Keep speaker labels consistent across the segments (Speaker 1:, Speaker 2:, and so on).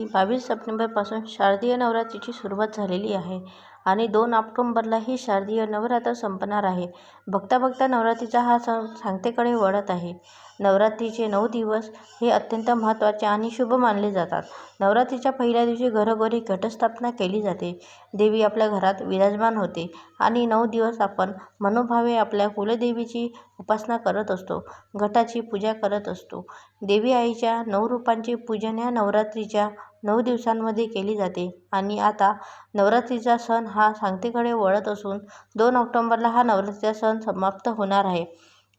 Speaker 1: 22 सप्टेंबरपासून शारदीय नवरात्रीची सुरुवात झालेली आहे आणि 2 ऑक्टोबरला ही शारदीय नवरात्र संपणार आहे. बघता बघता नवरात्रीचा हा सण सांगतेकडे वळत आहे. नवरात्रीचे 9 दिवस हे अत्यंत महत्त्वाचे आणि शुभ मानले जातात. नवरात्रीच्या पहिल्या दिवशी घरोघरी घटस्थापना केली जाते. देवी आपल्या घरात विराजमान होते आणि 9 दिवस आपण मनोभावे आपल्या कुलदेवीची उपासना करत असतो, घटाची पूजा करत असतो. देवी आईच्या 9 रूपांचे पूजन या नवरात्रीच्या 9 दिवसांमध्ये केली जाते आणि आता नवरात्रीचा सण हा सांगतेकडे वळत असून 2 ऑक्टोबरला हा नवरात्रीचा सण समाप्त होणार आहे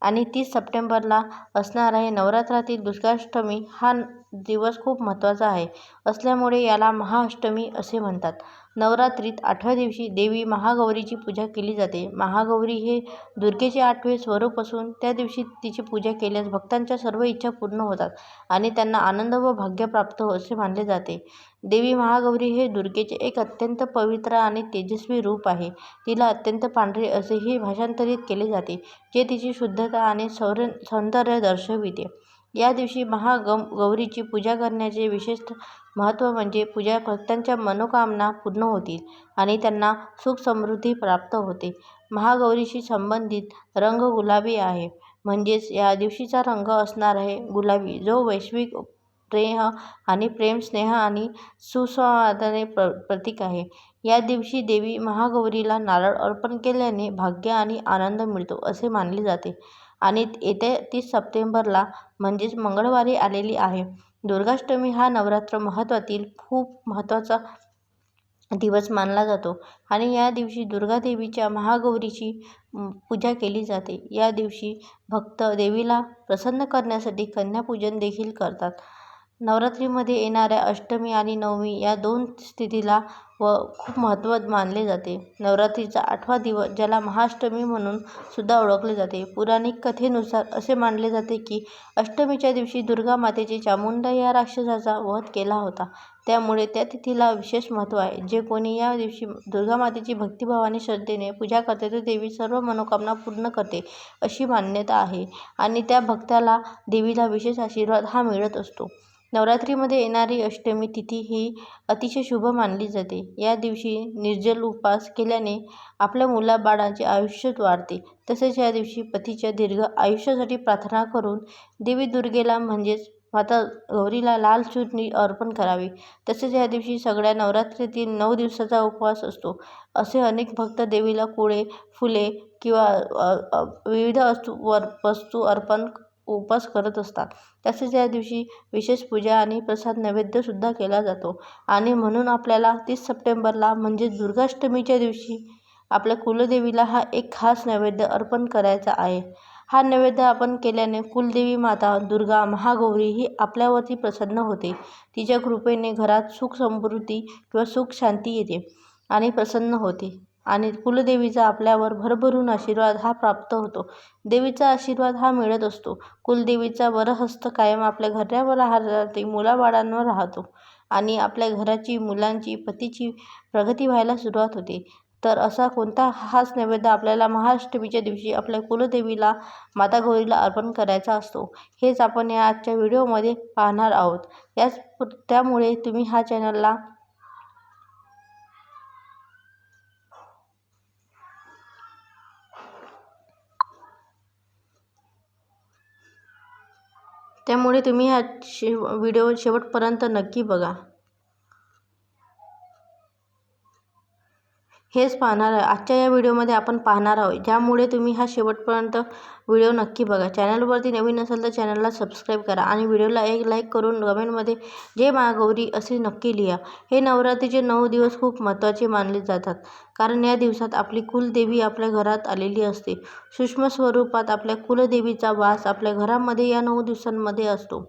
Speaker 1: आणि 30 सप्टेंबरला असणार आहे. नवरात्रातील दुर्गाष्टमी हा दिवस खूप महत्त्वाचा आहे असल्यामुळे याला महाअष्टमी असे म्हणतात. नवरात्रीत 8व्या दिवशी देवी महागौरीची पूजा केली जाते. महागौरी हे दुर्गेचे 8वे स्वरूप असून त्या दिवशी तिची पूजा केल्यास भक्तांच्या सर्व इच्छा पूर्ण होतात आणि त्यांना आनंद व भाग्य प्राप्त हो असे मानले जाते. देवी महागौरी हे दुर्गेचे एक अत्यंत पवित्र आणि तेजस्वी रूप आहे. तिला अत्यंत पांढरे असेही भाषांतरित केले जाते, जे तिची शुद्धता आणि सौंदर्य दर्शविते. या दिवशी महागौरीची पूजा करण्याचे विशेष महत्त्व म्हणजे पूजा भक्तांच्या मनोकामना पूर्ण होतील आणि त्यांना सुख समृद्धी प्राप्त होते. महागौरीशी संबंधित रंग गुलाबी आहे, म्हणजेच या दिवशीचा रंग असणार आहे गुलाबी, जो वैश्विक प्रेम आणि प्रेम, स्नेह आणि सुसंवादाचे प्रतीक आहे. या दिवशी देवी महागौरीला नारळ अर्पण केल्याने भाग्य आणि आनंद मिळतो असे मानले जाते आणि येत्या 30 सप्टेंबरला म्हणजेच मंगळवारी आलेली आहे. दुर्गाष्टमी हा नवरात्र महत्त्वातील खूप महत्त्वाचा दिवस मानला जातो आणि या दिवशी दुर्गा देवीच्या महागौरीची पूजा केली जाते. या दिवशी भक्त देवीला प्रसन्न करण्यासाठी कन्यापूजन देखील करतात. नवरात्रीमध्ये येणाऱ्या अष्टमी आणि नवमी या 2 तिथीला खूप महत्त्व मानले जाते. नवरात्रीचा 8वा दिवस, ज्याला महाअष्टमी म्हणून सुद्धा ओळखले जाते, पौराणिक कथेनुसार असे मानले जाते की अष्टमीच्या दिवशी दुर्गा मातेने चामुंडा या राक्षसाचा वध केला होता. त्यामुळे त्या तिथीला विशेष महत्त्व आहे. जे कोणी या दिवशी दुर्गा मातेची भक्तिभावाने श्रद्धेने पूजा करते ते देवी सर्व मनोकामना पूर्ण करते अशी मान्यता आहे आणि त्या भक्ताला देवीला विशेष आशीर्वाद हा मिळत असतो. नवरात्रीमध्ये येणारी अष्टमी तिथी ही अतिशय शुभ मानली जाते. या दिवशी निर्जल उपवास केल्याने आपल्या मुलाबाळांचे आयुष्य वाढते. तसेच या दिवशी पतीच्या दीर्घ आयुष्यासाठी प्रार्थना करून देवी दुर्गेला म्हणजेच माता गौरीला लाल चुनरी अर्पण करावी. तसेच या दिवशी सगळ्या नवरात्रीतील 9 दिवसाचा उपवास असतो. असे अनेक भक्त देवीला कुळे, फुले किंवा विविध वस्तू अर्पण उपवास करत असतात. तसेच या दिवशी विशेष पूजा आणि प्रसाद नैवेद्य सुद्धा केला जातो आणि म्हणून आपल्याला 30 सप्टेंबरला म्हणजेच दुर्गाष्टमीच्या दिवशी आपल्या कुलदेवीला हा एक खास नैवेद्य अर्पण करायचा आहे. हा नैवेद्य आपण केल्याने कुलदेवी माता दुर्गा महागौरी ही आपल्यावरती प्रसन्न होते. तिच्या कृपेने घरात सुख समृद्धी किंवा सुख शांती येते आणि प्रसन्न होते आणि कुलदेवीचा आपल्यावर भरभरून आशीर्वाद हा प्राप्त होतो. देवीचा आशीर्वाद हा मिळत असतो. कुलदेवीचा वरहस्त कायम आपल्या घरावर राहते, मुलाबाळांवर राहतो आणि आपल्या घराची, मुलांची, पतीची प्रगती व्हायला सुरुवात होते. तर असा कोणता खास नैवेद्य आपल्याला महाअष्टमीच्या दिवशी आपल्या कुलदेवीला माता गौरीला अर्पण करायचा असतो, हेच आपण या आजच्या व्हिडिओमध्ये पाहणार आहोत. त्यामुळे तुम्ही हा चॅनलला व्हिडिओ शेवटपर्यंत नक्की बघा. हेच पाहणार आहे आजच्या या व्हिडिओमध्ये आपण पाहणार आहोत, ज्यामुळे तुम्ही हा शेवटपर्यंत व्हिडिओ नक्की बघा. चॅनलवरती नवीन असेल तर चॅनलला सबस्क्राईब करा आणि व्हिडिओला एक लाईक करून कमेंटमध्ये जय महागौरी असे नक्की लिहा. हे नवरात्रीचे 9 दिवस खूप महत्त्वाचे मानले जातात, कारण या दिवसात आपली कुलदेवी आपल्या घरात आलेली असते. सूक्ष्म स्वरूपात आपल्या कुलदेवीचा वास आपल्या घरामध्ये या 9 दिवसांमध्ये असतो.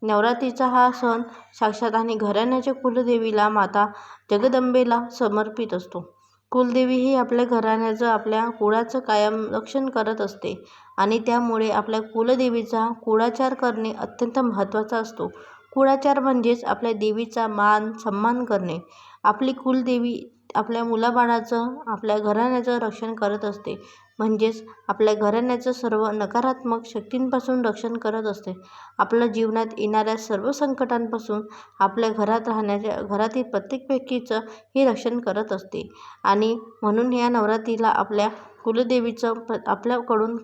Speaker 1: नवरात्रीचा हा सण साक्षात आणि घराण्याच्या कुलदेवीला माता जगदंबेला समर्पित असतो. कुलदेवी ही आपल्या घराण्याचं, आपल्या कुळाचं कायम रक्षण करत असते आणि त्यामुळे आपल्या कुलदेवीचा कुळाचार करणे अत्यंत महत्त्वाचा असतो. कुळाचार म्हणजेच आपल्या देवीचा मान सन्मान करणे. आपली कुलदेवी आपल्या मुलाबाळाचं, आपल्या घराण्याचं रक्षण करत असते. म्हणजेच आपल्या घराण्याचं सर्व नकारात्मक शक्तींपासून रक्षण करत असते. आपल्या जीवनात येणाऱ्या सर्व संकटांपासून आपल्या घरातील प्रत्येक व्यक्तीचं हे रक्षण करत असते. आणि म्हणून या नवरात्रीला आपल्या कुलदेवीचं आपल्याकडून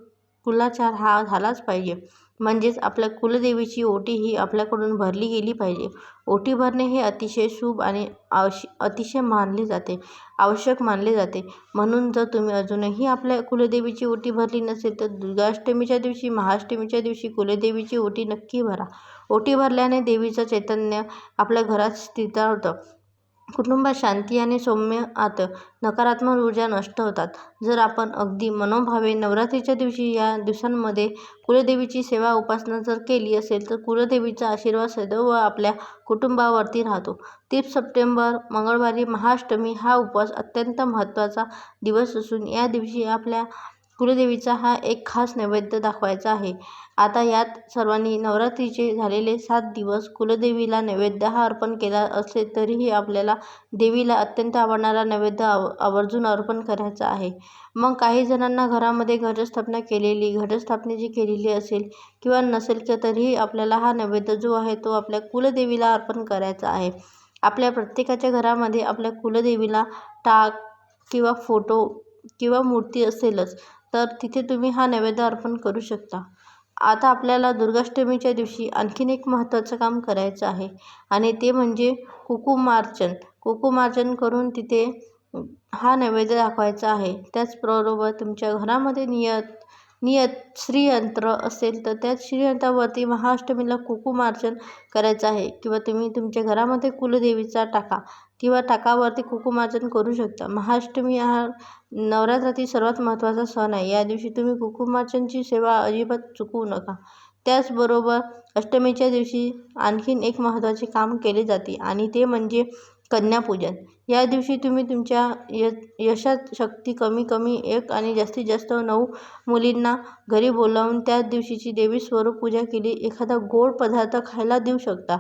Speaker 1: कुलाचार हा झालाच पाहिजे. म्हणजेच आपल्या कुलदेवीची ओटी ही आपल्याकडून भरली गेली पाहिजे. ओटी भरणे हे अतिशय शुभ आणि अतिशय आवश्यक मानले जाते. म्हणून जर तुम्ही अजूनही आपल्या कुलदेवीची ओटी भरली नसेल तर दुर्गाष्टमीच्या दिवशी, महाअष्टमीच्या दिवशी कुलदेवीची ओटी नक्की भरा. ओटी भरल्याने देवीचं चैतन्य आपल्या घरात स्थिर होतं. कुटुंबात शांती आणि सौम्य आतं, नकारात्मक ऊर्जा नष्ट होतात. जर आपण अगदी मनोभावे नवरात्रीच्या दिवशी या दिवसांमध्ये कुलदेवीची सेवा उपासना जर केली असेल तर कुलदेवीचा आशीर्वाद सदैव आपल्या कुटुंबावरती राहतो. 30 सप्टेंबर मंगळवारी महाअष्टमी हा उपवास अत्यंत महत्त्वाचा दिवस असून या दिवशी आपल्या कुलदेवीचा हा एक खास नैवेद्य दाखवायचा आहे. आता यात सर्वांनी नवरात्रीचे झालेले 7 दिवस कुलदेवीला नैवेद्य हा अर्पण केला असले तरीही आपल्याला देवीला अत्यंत आवडणारा नैवेद्य आवर्जून अर्पण करायचा आहे. मग काही जणांना घरामध्ये घटस्थापनेची केलेली असेल किंवा नसेल तरीही आपल्याला हा नैवेद्य जो आहे तो आपल्या कुलदेवीला अर्पण करायचा आहे. आपल्या प्रत्येकाच्या घरामध्ये आपल्या कुलदेवीला टाक किंवा फोटो किंवा मूर्ती असेलच तर तिथे तुम्ही हा नैवेद्य अर्पण करू शकता. आता आपल्याला दुर्गाष्टमीच्या दिवशी आणखीन एक महत्त्वाचं काम करायचं आहे आणि ते म्हणजे कुकुमार्चन करून तिथे हा नैवेद्य दाखवायचा आहे. त्याचबरोबर तुमच्या घरामध्ये श्रीयंत्र असेल तर त्या श्रीयंत्रावरती महाअष्टमीला कुकुमार्चन करायचं आहे किंवा तुम्ही तुमच्या घरामध्ये कुलदेवीचा टाका किंवा टाकावरती कुकुमार्चन करू शकता. महाअष्टमी हा नवरात्रातील सर्वात महत्त्वाचा सण आहे. या दिवशी तुम्ही कुकुमार्चनची सेवा अजिबात चुकवू नका. त्याचबरोबर अष्टमीच्या दिवशी आणखीन एक महत्त्वाचे काम केले जाते आणि ते म्हणजे कन्यापूजन. या दिवशी तुम्ही तुमच्या यथाशक्ती कमी 1 आणि जास्तीत जास्त 9 मुलींना घरी बोलावून त्याच दिवशीची देवी स्वरूप पूजा केली एखादा गोड पदार्थ खायला देऊ शकता.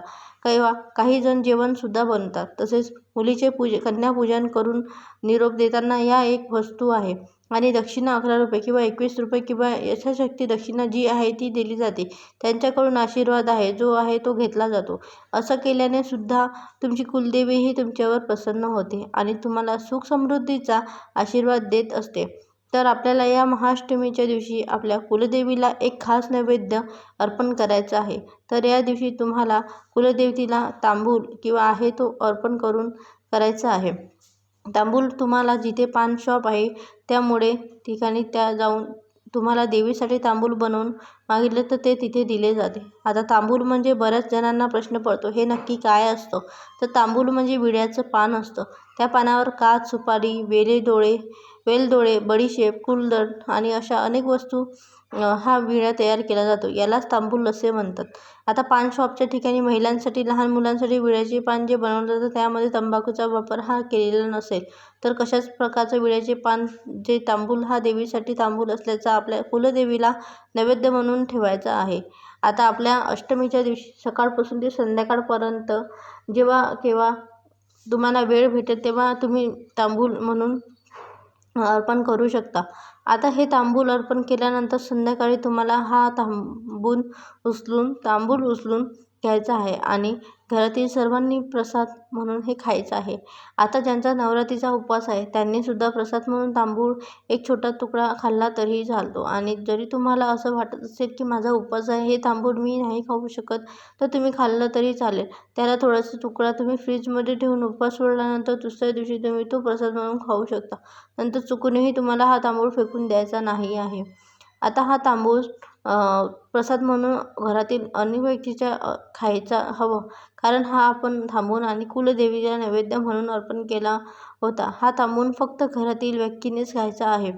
Speaker 1: काही जण जेवणसुद्धा बनवतात. तसेच मुलीचे कन्यापूजन करून निरोप देताना या एक वस्तू आहे आणि दक्षिणा 11 रुपये किंवा 21 रुपये किंवा यथाशक्ती दक्षिणा जी आहे ती दिली जाते. त्यांच्याकडून आशीर्वाद आहे जो आहे तो घेतला जातो. असं केल्याने सुद्धा तुमची कुलदेवी ही तुमच्यावर प्रसन्न होते आणि तुम्हाला सुख समृद्धीचा आशीर्वाद देत असते. तर आपल्याला या महाअष्टमीच्या दिवशी आपल्या कुलदेवीला एक खास नैवेद्य अर्पण करायचा आहे. तर या दिवशी तुम्हाला कुलदेवतीला तांबूल किंवा आहे तो अर्पण करायचा आहे. तांबूल तुम्हाला जिथे पान शॉप आहे त्यामुळे ठिकाणी त्या जाऊन तुम्हाला देवीसाठी तांबूल बनवून मागितले तर ते तिथे दिले जाते. आता तांबूल म्हणजे बऱ्याच जणांना प्रश्न पडतो हे नक्की काय असतं? तर तांबूल म्हणजे विड्याचं पान असतं. त्या पानावर काच, सुपारी, वेलदोडे, बडीशेप, कुलदड आणि अशा अनेक वस्तू हा विडा तयार केला जातो. यालाच तांबूल असे म्हणतात. आता पान शॉपच्या ठिकाणी महिलांसाठी, लहान मुलांसाठी विड्याचे पान जे बनवलं जातं त्यामध्ये तंबाखूचा वापर हा केलेला नसेल तर कशाच प्रकारचं विड्याचे पान जे तांबूल हा देवीसाठी तांबूल असल्याचा आपल्या कुलदेवीला नैवेद्य म्हणून ठेवायचा आहे. आता आपल्या अष्टमीच्या दिवशी सकाळपासून ते संध्याकाळपर्यंत केव्हा तुम्हाला वेळ भेटेल तेव्हा तुम्ही तांबूल म्हणून अर्पण करू शकता. आता हे तांबूल अर्पण केल्यानंतर संध्याकाळी तुम्हाला हा तांबूल उचलून घ्यायचा आहे आणि घरातील सर्वांनी प्रसाद म्हणून हे खायचं आहे. आता ज्यांचा नवरात्रीचा उपवास आहे त्यांनीसुद्धा प्रसाद म्हणून तांबूळ एक छोटा तुकडा खाल्ला तरीही चालतो. आणि जरी तुम्हाला असं वाटत असेल की माझा उपवास आहे हे तांबूळ मी नाही खाऊ शकत तर तुम्ही खाल्लं तरी चालेल. त्याला थोडासा तुकडा तुम्ही फ्रीजमध्ये ठेवून उपवास सोडल्यानंतर दुसऱ्या दिवशी तुम्ही तो प्रसाद म्हणून खाऊ शकता. नंतर चुकूनही तुम्हाला हा तांबूळ फेकून द्यायचा नाही आहे. आता हा तांबूळ प्रसाद म्हणून घरातील अनेक व्यक्तीच्या खायचा हवं कारण हा आपण थांबून आणि कुलदेवीला नैवेद्य म्हणून अर्पण केला होता. हा थांबून फक्त घरातील व्यक्तीनेच खायचा आहे.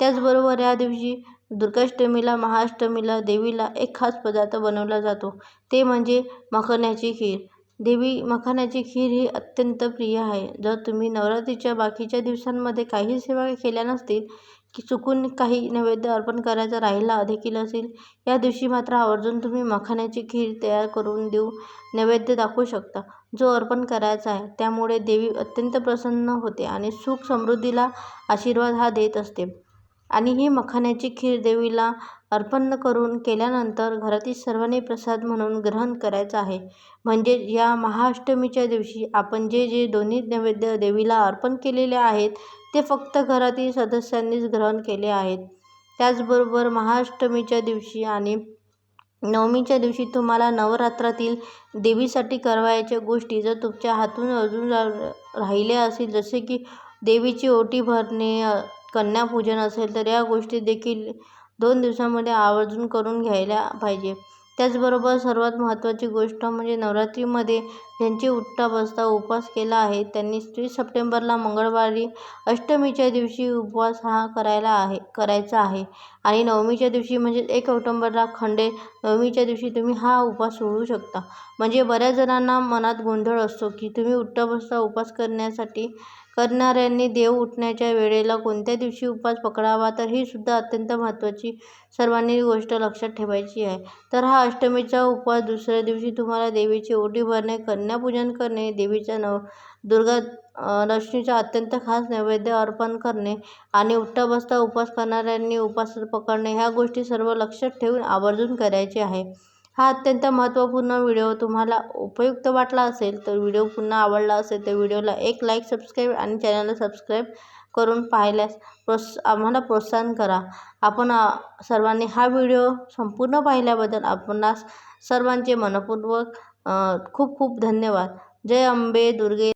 Speaker 1: त्याचबरोबर या दिवशी दुर्गाष्टमीला, महाअष्टमीला देवीला एक खास पदार्थ बनवला जातो ते म्हणजे मखाण्याची खीर. देवी मखाण्याची खीर ही अत्यंत प्रिय आहे. जर तुम्ही नवरात्रीच्या बाकीच्या दिवसांमध्ये काही सेवा केल्या नसतील की चुकून काही नैवेद्य अर्पण करायचा राहिला देखील असेल या दिवशी मात्र आवर्जून तुम्ही मखाण्याची खीर तयार करून देऊ नैवेद्य दाखवू शकता. जो अर्पण करायचा आहे. त्यामुळे देवी अत्यंत प्रसन्न होते आणि सुख समृद्धीला आशीर्वाद हा देत असते. आणि ही मखाण्याची खीर देवीला अर्पण करून केल्यानंतर घरातील सर्वांनी प्रसाद म्हणून ग्रहण करायचा आहे. म्हणजे या महाअष्टमीच्या दिवशी आपण जे जे दोन्ही नैवेद्य देवीला अर्पण केलेले आहेत ते फक्त घरातील सदस्यांनीच ग्रहण केले आहेत. त्याचबरोबर महाअष्टमीच्या दिवशी आणि नवमीच्या दिवशी तुम्हाला नवरात्रातील देवीसाठी करावयाच्या गोष्टी जर तुमच्या हातून अजून राहिल्या असतील, जसे की देवीची ओटी भरणे, कन्यापूजन असेल, तर या गोष्टी देखील 2 दिवसांमध्ये आवर्जून करून घ्यायला पाहिजे. त्याचबरोबर सर्वात महत्त्वाची गोष्ट म्हणजे नवरात्रीमध्ये ज्यांची उठता बसता उपवास केला आहे त्यांनी 30 सप्टेंबरला मंगळवारी अष्टमीच्या दिवशी उपवास हा करायचा आहे आणि नवमीच्या दिवशी म्हणजे 1 ऑक्टोबरला नवमीच्या दिवशी तुम्ही हा उपवास सोडू शकता. म्हणजे बऱ्याच जणांना मनात गोंधळ असतो की तुम्ही उठता बसता उपवास करणाऱ्यांनी देव उठण्याच्या वेळेला कोणत्या दिवशी उपवास पकडावा, तर ही सुद्धा अत्यंत महत्त्वाची सर्वांनी गोष्ट लक्षात ठेवायची आहे. तर हा अष्टमीचा उपवास दुसऱ्या दिवशी तुम्हाला देवीची ओटी भरणे, कन्यापूजन करणे, देवीच्या दुर्गा लक्ष्मीचा अत्यंत खास नैवेद्य अर्पण करणे आणि उठता बसता उपवास करणाऱ्यांनी उपवास पकडणे, ह्या गोष्टी सर्व लक्षात ठेवून आवर्जून करायचे आहे. हा अत्यंत महत्त्वपूर्ण व्हिडिओ तुम्हाला उपयुक्त वाटला असेल तर व्हिडिओ पुन्हा आवडला असेल तर व्हिडिओला एक लाईक, सबस्क्राईब आणि चॅनलला सबस्क्राईब करून पाहिल्यास आम्हाला प्रोत्साहन करा. आपण सर्वांनी हा व्हिडिओ संपूर्ण पाहिल्याबद्दल आपणास सर्वांचे मनःपूर्वक खूप खूप धन्यवाद. जय अंबे दुर्गे.